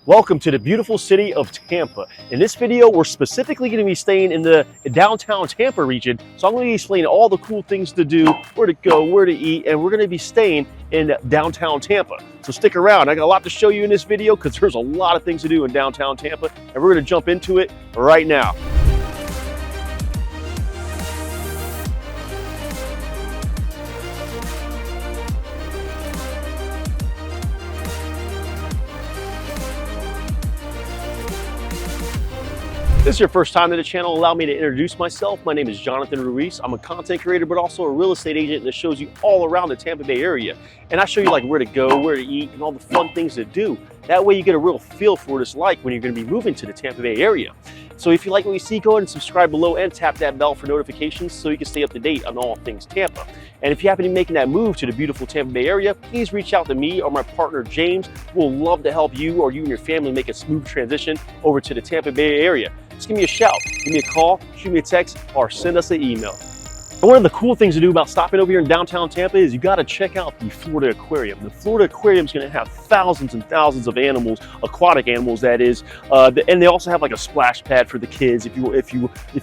Welcome to the beautiful city of Tampa. In this video, we're specifically going to be staying in the downtown Tampa region. So I'm going to be explaining all the cool things to do, where to go, where to eat, and we're going to be staying in downtown Tampa. So stick around. I got a lot to show you in this video because there's a lot of things to do in downtown Tampa, and we're going to jump into it right now. If this is your first time to the channel, allow me to introduce myself. My name is Jonathan Ruiz. I'm a content creator, but also a real estate agent that shows you all around the Tampa Bay area. And I show you like where to go, where to eat, and all the fun things to do. That way you get a real feel for what it's like when you're going to be moving to the Tampa Bay area. So if you like what you see, go ahead and subscribe below and tap that bell for notifications so you can stay up to date on all things Tampa. And if you happen to be making that move to the beautiful Tampa Bay area, please reach out to me or my partner James. We'll love to help you or you and your family make a smooth transition over to the Tampa Bay area. Just give me a shout, give me a call, shoot me a text, or send us an email. And one of the cool things to do about stopping over here in downtown Tampa is you got to check out the Florida Aquarium. The Florida Aquarium is going to have thousands and thousands of animals, aquatic animals that is, and they also have like a splash pad for the kids if you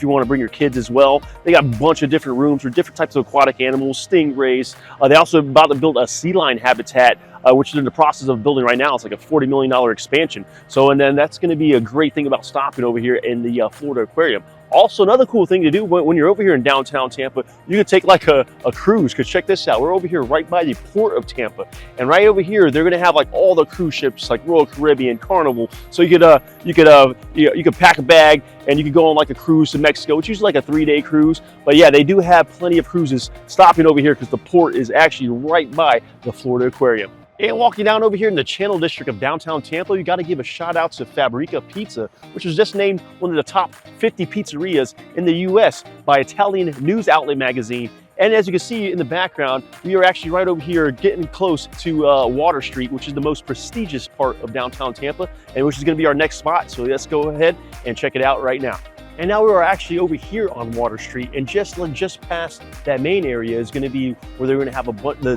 want to bring your kids as well. They got a bunch of different rooms for different types of aquatic animals, stingrays. They also about to build a sea lion habitat, which is in the process of building right now. It's like a $40 million expansion. So, and then that's going to be a great thing about stopping over here in the Florida Aquarium. Also, another cool thing to do when you're over here in downtown Tampa, you can take like a cruise, because check this out. We're over here right by the port of Tampa. And right over here, they're going to have like all the cruise ships like Royal Caribbean, Carnival. So you could pack a bag and you could go on like a cruise to Mexico. It's usually like a 3-day cruise. But yeah, they do have plenty of cruises stopping over here because the port is actually right by the Florida Aquarium. And walking down over here in the Channel District of downtown Tampa, you got to give a shout out to Fabrica Pizza, which was just named one of the top 50 pizzerias in the US by Italian news outlet magazine. And as you can see in the background, we are actually right over here getting close to Water Street, which is the most prestigious part of downtown Tampa, and which is going to be our next spot. So let's go ahead and check it out right now. And now we are actually over here on Water Street, and just past that main area is going to be where they're going to have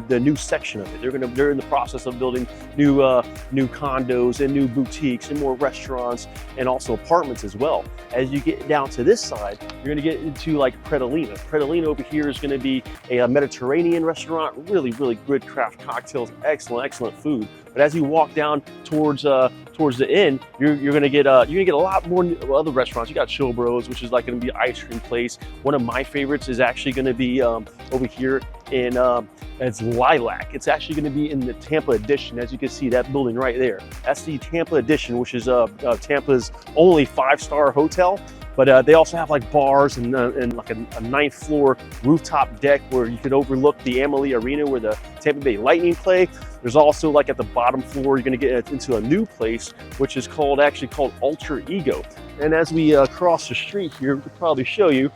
the new section of it. They're in the process of building new condos and new boutiques and more restaurants and also apartments as well. As you get down to this side, you're going to get into like Predolina. Predolina over here is going to be a Mediterranean restaurant, really good craft cocktails, excellent food. But as you walk down towards the end, you're gonna get a lot more other restaurants. You got Chill Bros, which is like gonna be an ice cream place. One of my favorites is actually gonna be over here in it's Lilac. It's actually gonna be in the Tampa Edition. As you can see, that building right there. That's the Tampa Edition, which is Tampa's only 5-star hotel. But they also have like bars and like a 9th floor rooftop deck where you could overlook the Amalie Arena where the Tampa Bay Lightning play. There's also like at the bottom floor, you're gonna get into a new place, which is actually called Alter Ego. And as we cross the street here, we could probably show you,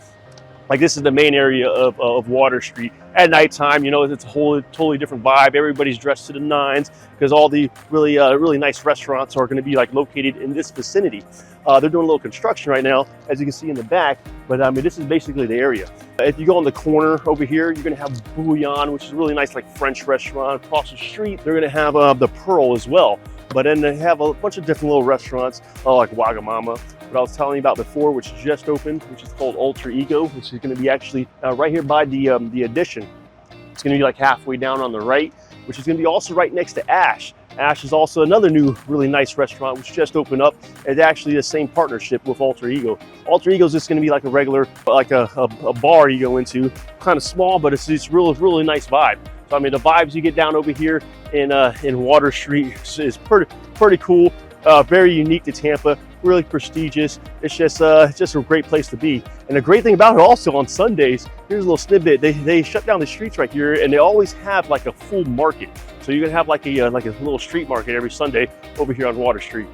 like this is the main area of Water Street. At nighttime, you know, it's a totally different vibe. Everybody's dressed to the nines because all the really nice restaurants are going to be like located in this vicinity. They're doing a little construction right now, as you can see in the back, but I mean, this is basically the area. If you go on the corner over here, you're going to have Bouillon, which is a really nice like French restaurant. Across the street, they're going to have the Pearl as well. But then they have a bunch of different little restaurants like Wagamama, what I was telling you about before, which just opened, which is called Alter Ego, which is going to be actually right here by the Edition. It's going to be like halfway down on the right, which is going to be also right next to Ash. Ash is also another new really nice restaurant which just opened up. It's actually the same partnership with Alter Ego. Alter Ego is just going to be like a regular, like a bar you go into, kind of small, but it's really nice vibe. So I mean, the vibes you get down over here in Water Street is pretty cool, very unique to Tampa. Really prestigious. It's just a great place to be. And the great thing about it also on Sundays, here's a little snippet. They shut down the streets right here, and they always have like a full market. So you're gonna have like a little street market every Sunday over here on Water Street.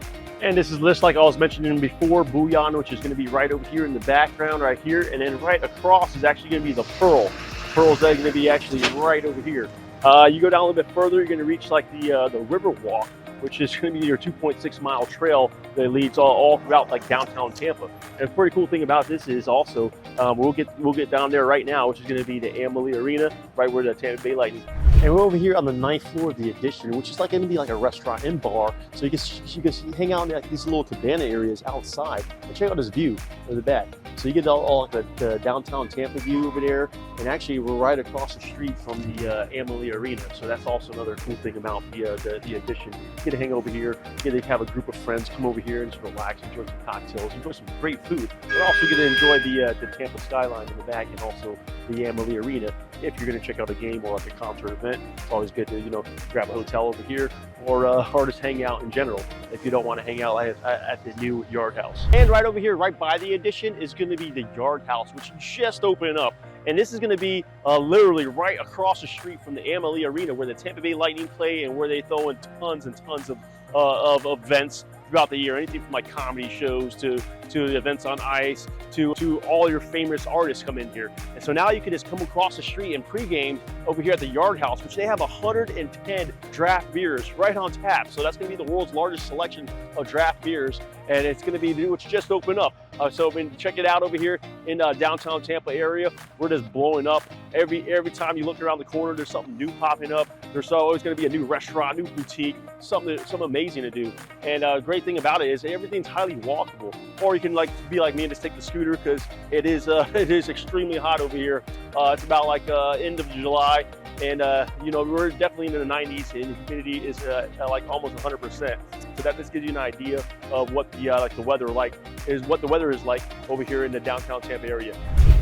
And this is just like I was mentioning before, Bouillon, which is gonna be right over here in the background right here, and then right across is actually gonna be the Pearl. Pearl's gonna be actually right over here. You go down a little bit further, you're gonna reach like the Riverwalk, which is going to be your 2.6-mile trail that leads all throughout like downtown Tampa. And a pretty cool thing about this is also we'll get down there right now, which is going to be the Amalie Arena, right where the Tampa Bay Lightning And we're over here on the 9th floor of the Addition, which is like going to be like a restaurant and bar. So you can hang out in like these little cabana areas outside and check out this view of the back. So you get all like the downtown Tampa view over there. And actually we're right across the street from the Amalie Arena. So that's also another cool thing about the Addition. You get to hang over here, you get to have a group of friends come over here and just relax, enjoy some cocktails, enjoy some great food. But also get to enjoy the Tampa skyline in the back and also the Amalie Arena. If you're going to check out a game or like a concert event, it's always good to, grab a hotel over here or just hang out in general if you don't want to hang out at the new Yard House. And right over here, right by the Addition, is going to be the Yard House, which just opened up. And this is going to be literally right across the street from the Amalie Arena where the Tampa Bay Lightning play and where they throw in tons and tons of events throughout the year. Anything from like comedy shows to events on ice to all your famous artists come in here. And so now you can just come across the street and pregame over here at the Yard House, which they have 110 draft beers right on tap. So that's going to be the world's largest selection of draft beers. And it's going to be new. It's just opened up. So check it out over here in downtown Tampa area. We're just blowing up. Every time you look around the corner, there's something new popping up. There's always going to be a new restaurant, new boutique, something amazing to do. And great thing about it is everything's highly walkable. Or you can be like me and just take the scooter because it is extremely hot over here. It's about like end of July. And we're definitely in the 90s, and the humidity is like almost 100%. So that just gives you an idea of what the weather is like over here in the downtown Tampa area.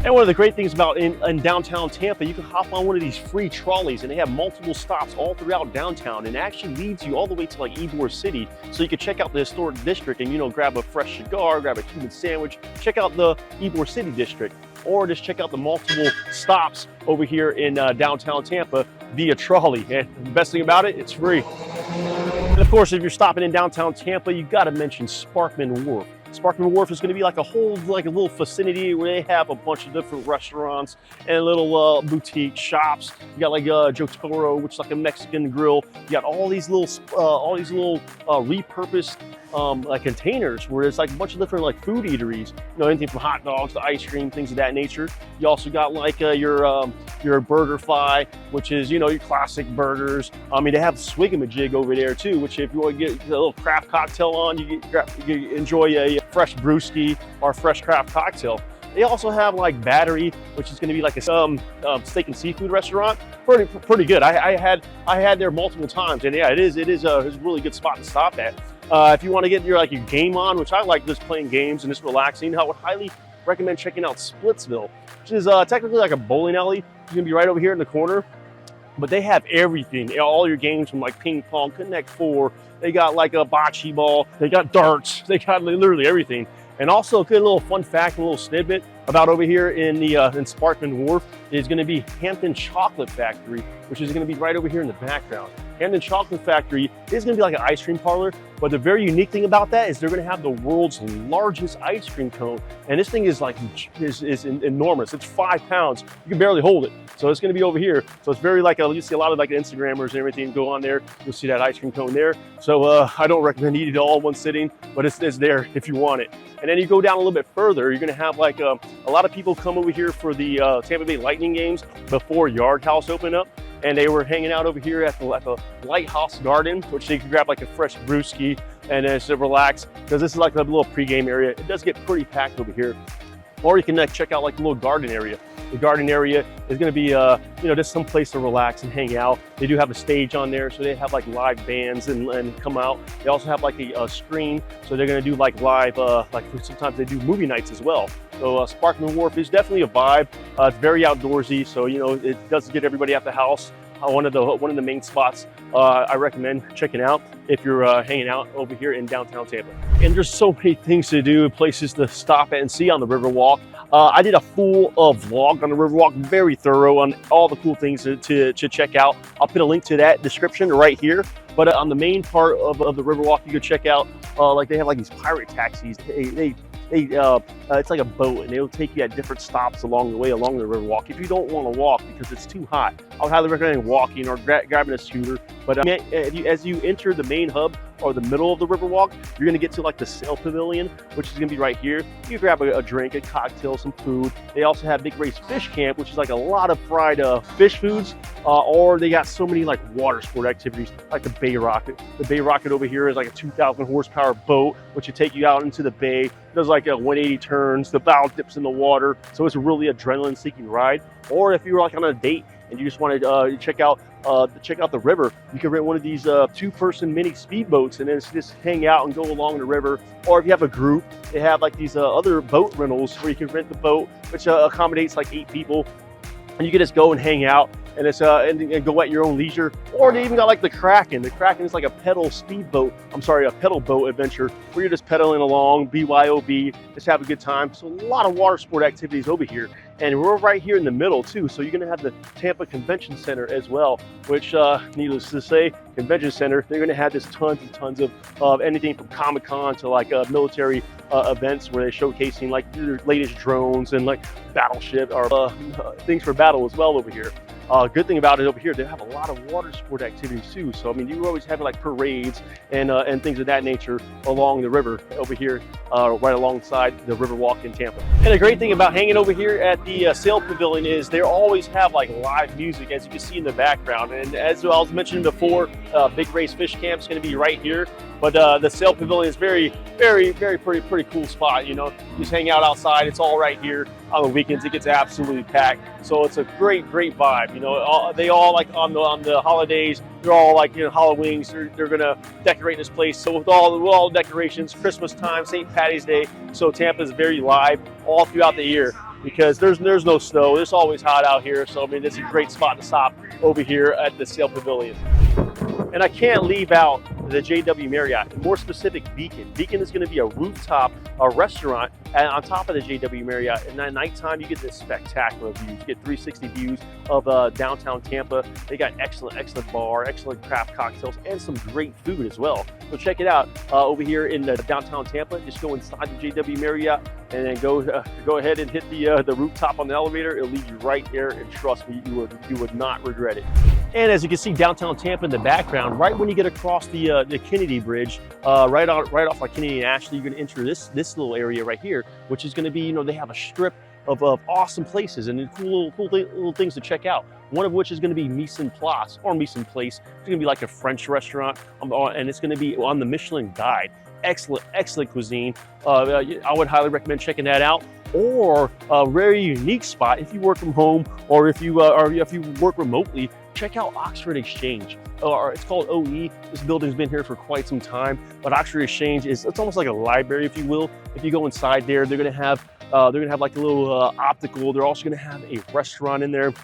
And one of the great things about in downtown Tampa, you can hop on one of these free trolleys, and they have multiple stops all throughout downtown, and it actually leads you all the way to like Ybor City. So you can check out the historic district and grab a fresh cigar, grab a Cuban sandwich, check out the Ybor City district, or just check out the multiple stops over here in downtown Tampa via trolley. And the best thing about it, it's free. And of course, if you're stopping in downtown Tampa, you got to mention Sparkman Wharf. Sparkman Wharf is going to be like a little vicinity where they have a bunch of different restaurants and little boutique shops. You got like Joe Toro, which is like a Mexican grill. You got all these little repurposed like containers where it's like a bunch of different like food eateries. Anything from hot dogs to ice cream, things of that nature. You also got like your BurgerFi, which is your classic burgers. I mean, they have Swig-a-Majig over there too, which if you want to get a little craft cocktail on, you enjoy a fresh brewski or fresh craft cocktail. They also have like Battery, which is going to be like a steak and seafood restaurant. Pretty good. I had there multiple times, and yeah, it is a really good spot to stop at. If you want to get your game on, which I like just playing games and just relaxing, I would highly recommend checking out Splitsville, which is technically like a bowling alley. It's going to be right over here in the corner. But they have everything, all your games from like ping pong, Connect Four. They got like a bocce ball. They got darts. They got literally everything. And also a good little fun fact, a little snippet about over here in Sparkman Wharf is going to be Hampton Chocolate Factory, which is going to be right over here in the background. Hampton Chocolate Factory is going to be like an ice cream parlor, but the very unique thing about that is they're going to have the world's largest ice cream cone, and this thing is enormous. It's 5 pounds. You can barely hold it. So it's going to be over here. So it's very you see a lot of like Instagrammers and everything go on there. You'll see that ice cream cone there. So I don't recommend eating it all in one sitting, but it's there if you want it. And then you go down a little bit further, you're going to have like a lot of people come over here for the Tampa Bay Lightning games before Yard House opened up. And they were hanging out over here at the Lighthouse Garden, which they could grab like a fresh brewski and just relax, because this is like a little pregame area. It does get pretty packed over here. Or you can check out like the little garden area. The garden area is going to be, just some place to relax and hang out. They do have a stage on there, so they have like live bands and come out. They also have like a screen, so they're going to do like live, sometimes they do movie nights as well. So Sparkman Wharf is definitely a vibe. It's very outdoorsy, so it does get everybody out the house. One of the main spots I recommend checking out if you're hanging out over here in downtown Tampa. And there's so many things to do, places to stop at and see on the Riverwalk. I did a full vlog on the Riverwalk, very thorough on all the cool things to check out. I'll put a link to that description right here. But on the main part of the Riverwalk, you can check out they have like these pirate taxis. It's like a boat, and they'll take you at different stops along the way along the Riverwalk. If you don't want to walk because it's too hot, I would highly recommend walking or grabbing a scooter. But as you enter the main hub or the middle of the Riverwalk, you're gonna get to like the Sail Pavilion, which is gonna be right here. You grab a drink, a cocktail, some food. They also have Big Ray's Fish Camp, which is like a lot of fried fish foods, or they got so many like water sport activities, like the Bay Rocket. The Bay Rocket over here is like a 2,000 horsepower boat, which will take you out into the bay. Does like a 180 turns, the bow dips in the water, so it's a really adrenaline-seeking ride. Or if you were like on a date and you just want to check out the river, you can rent one of these two-person mini speedboats and then just hang out and go along the river. Or if you have a group, they have like these other boat rentals where you can rent the boat, which accommodates like 8 people, and you can just go and hang out and it's and go at your own leisure. Or they even got like the Kraken. The Kraken is like a pedal boat adventure where you're just pedaling along, BYOB, just have a good time. So a lot of water sport activities over here. And we're right here in the middle too. So you're gonna have the Tampa Convention Center as well, which needless to say, Convention Center, they're gonna have this tons and tons of anything from Comic-Con to like military events where they're showcasing like their latest drones and like battleship or things for battle as well over here. Good thing about it over here, they have a lot of water sport activities too. So I mean, you always have like parades and things of that nature along the river over here, right alongside the Riverwalk in Tampa. And the great thing about hanging over here at the Sail Pavilion is they always have like live music, as you can see in the background. And as I was mentioning before, Big Ray's Fish Camp is going to be right here. But the Sail Pavilion is very pretty cool spot. You know, just hang out outside. It's all right here. On the weekends, it gets absolutely packed. So it's a great vibe. You know, they all like on the holidays, they're all like, you know, Halloweens. They're gonna decorate this place. So with all the decorations, Christmas time, St. Patty's Day. So Tampa is very live all throughout the year because there's no snow. It's always hot out here. So I mean, it's a great spot to stop over here at the Sail Pavilion. And I can't leave out the JW Marriott, more specific Beacon. Beacon is going to be a rooftop restaurant on top of the JW Marriott. And at nighttime, you get this spectacular views. You get 360 views of downtown Tampa. They got excellent bar, excellent craft cocktails, and some great food as well. So check it out over here in the downtown Tampa. Just go inside the JW Marriott and then go ahead and hit the rooftop on the elevator. It'll lead you right there, and trust me, you would not regret it. And as you can see, downtown Tampa in the background, right when you get across the Kennedy Bridge, right off like Kennedy and Ashley, you're going to enter this little area right here, which is going to be, you know, they have a strip of awesome places and cool little things to check out. One of which is going to be Mise Place, or Mise Place. It's going to be like a French restaurant, and it's going to be on the Michelin Guide. Excellent cuisine. I would highly recommend checking that out. Or a very unique spot if you work from home, or if you work remotely. Check out Oxford Exchange, or it's called OE. This building's been here for quite some time, but Oxford Exchange it's almost like a library, if you will. If you go inside there, they're gonna have like a little optical. They're also gonna have a restaurant in there.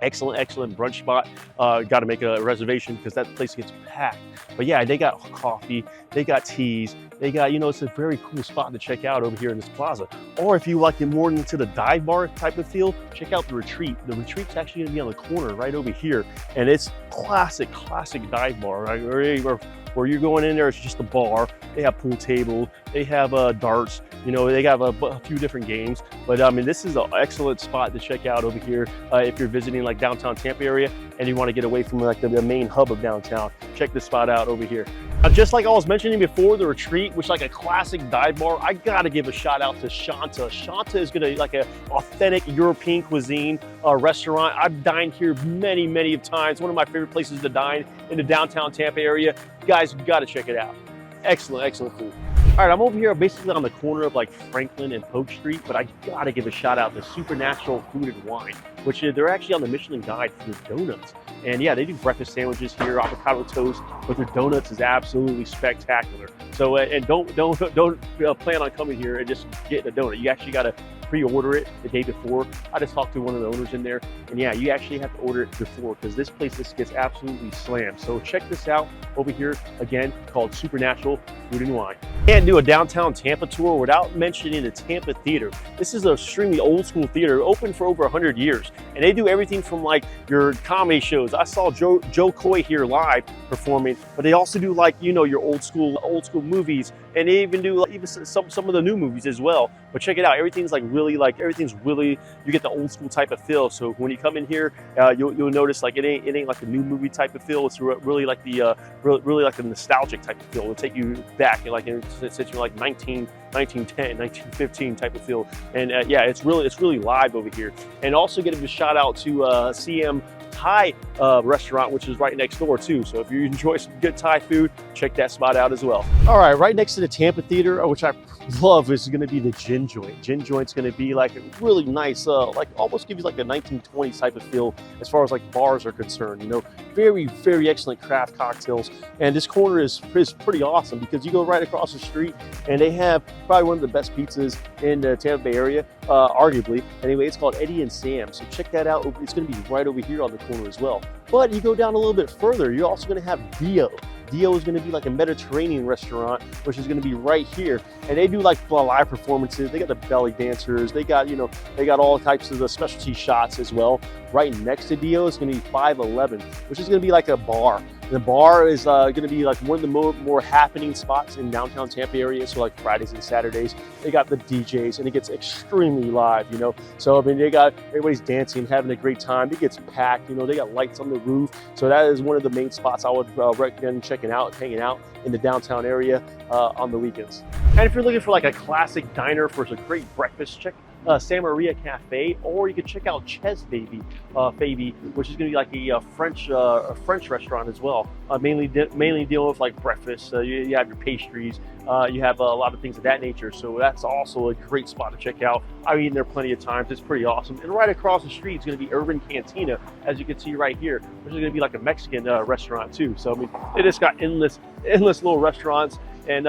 Excellent brunch spot. Got to make a reservation because that place gets packed. But yeah, they got coffee, they got teas, they got, you know, it's a very cool spot to check out over here in this plaza. Or if you like it more into the dive bar type of feel, check out the Retreat. The Retreat's actually gonna be on the corner right over here, and it's classic dive bar, right? Where you're going in there, it's just a bar. They have pool table, they have darts, you know, they have a few different games. But I mean, this is an excellent spot to check out over here if you're visiting like downtown Tampa area and you want to get away from like the main hub of downtown. Check this spot out over here. Just like I was mentioning before, the Retreat, which is like a classic dive bar, I gotta give a shout out to Chanta. Chanta is gonna like an authentic European cuisine restaurant. I've dined here many times. One of my favorite places to dine in the downtown Tampa area. You guys, you gotta check it out. Excellent food. All right, I'm over here basically on the corner of like Franklin and Polk Street, but I gotta give a shout out to Supernatural Food and Wine, which they're actually on the Michelin Guide for their donuts. And yeah, they do breakfast sandwiches here, avocado toast, but their donuts is absolutely spectacular. So, and don't plan on coming here and just getting a donut. You actually gotta pre-order it the day before. I just talked to one of the owners in there, and yeah, you actually have to order it before because this place just gets absolutely slammed. So check this out over here again, called Supernatural Food and Wine. Can't do a downtown Tampa tour without mentioning the Tampa Theater. This is an extremely old school theater, open for over 100 years, and they do everything from like your comedy shows. I saw Joe Coy here live performing, but they also do like, you know, your old school movies, and they even do even some of the new movies as well. But check it out, everything's really, you get the old school type of feel. So when you come in here, you'll notice like it ain't like the new movie type of feel. It's really like the really like the nostalgic type of feel. It'll take you back like since you're like 1910, 1915 type of feel. And yeah, it's really live over here. And also give a shout out to CM Thai restaurant, which is right next door too. So if you enjoy some good Thai food, check that spot out as well. All right, right next to the Tampa Theater, which I love, is going to be the Gin Joint. Gin Joint's going to be like a really nice, like almost gives you like a 1920s type of feel as far as like bars are concerned. You know, very excellent craft cocktails. And this corner is pretty awesome because you go right across the street and they have probably one of the best pizzas in the Tampa Bay area, arguably. Anyway, it's called Eddie and Sam. So check that out. It's going to be right over here on the corner as well. But you go down a little bit further, you're also going to have Dio. Dio is going to be like a Mediterranean restaurant, which is going to be right here. And they do like live performances. They got the belly dancers. They got, you know, they got all types of the specialty shots as well. Right next to Dio is going to be 511, which is going to be like a bar. The bar is going to be like one of the more happening spots in downtown Tampa area. So like Fridays and Saturdays, they got the DJs and it gets extremely live, you know. So I mean, they got everybody's dancing, having a great time. It gets packed, you know. They got lights on the roof. So that is one of the main spots I would recommend checking out, hanging out in the downtown area on the weekends. And if you're looking for like a classic diner for a great breakfast, check Samaria Cafe, or you can check out Ches Baby, which is going to be like a French restaurant as well. Mainly dealing with like breakfast. You have your pastries. You have a lot of things of that nature. So that's also a great spot to check out. I've eaten there plenty of times. It's pretty awesome. And right across the street is going to be Urban Cantina, as you can see right here, which is going to be like a Mexican restaurant too. So I mean, it just got endless little restaurants and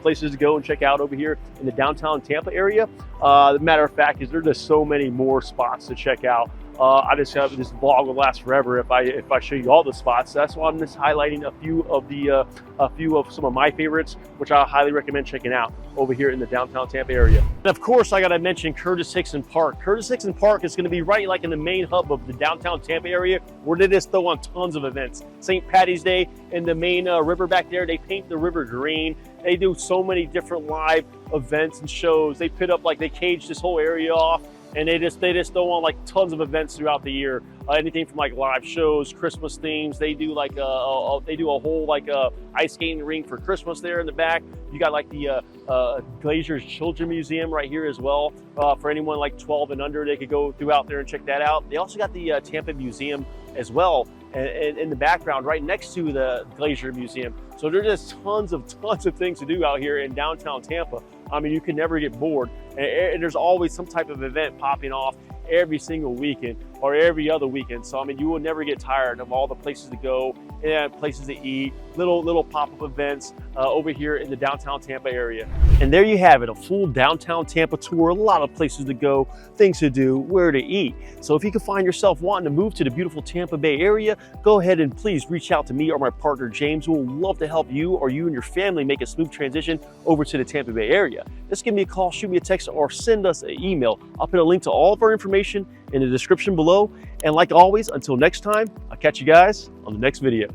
places to go and check out over here in the downtown Tampa area. The matter of fact is there's just so many more spots to check out. I just have this vlog will last forever if I show you all the spots. That's why I'm just highlighting a few of some of my favorites, which I highly recommend checking out over here in the downtown Tampa area. And of course, I got to mention Curtis Hixon Park. Curtis Hixon Park is going to be right like in the main hub of the downtown Tampa area, where they just throw on tons of events. St. Patty's Day in the main river back there, they paint the river green. They do so many different live events and shows. They put up like they cage this whole area off. And they just throw on like tons of events throughout the year. Anything from like live shows, Christmas themes. They do like they do a whole like ice skating ring for Christmas there in the back. You got like the Glazier's Children Museum right here as well. For anyone like 12 and under, they could go throughout there and check that out. They also got the Tampa Museum as well, and in the background right next to the Glacier Museum. So there's just tons of things to do out here in downtown Tampa. I mean, you can never get bored, and there's always some type of event popping off every single weekend or every other weekend. So I mean, you will never get tired of all the places to go and places to eat, little pop-up events over here in the downtown Tampa area. And there you have it, a full downtown Tampa tour, a lot of places to go, things to do, where to eat. So if you can find yourself wanting to move to the beautiful Tampa Bay area, go ahead and please reach out to me or my partner James. We'll love to help you or you and your family make a smooth transition over to the Tampa Bay area. Just give me a call, shoot me a text, or send us an email. I'll put a link to all of our information in the description below. And like always, until next time, I'll catch you guys on the next video.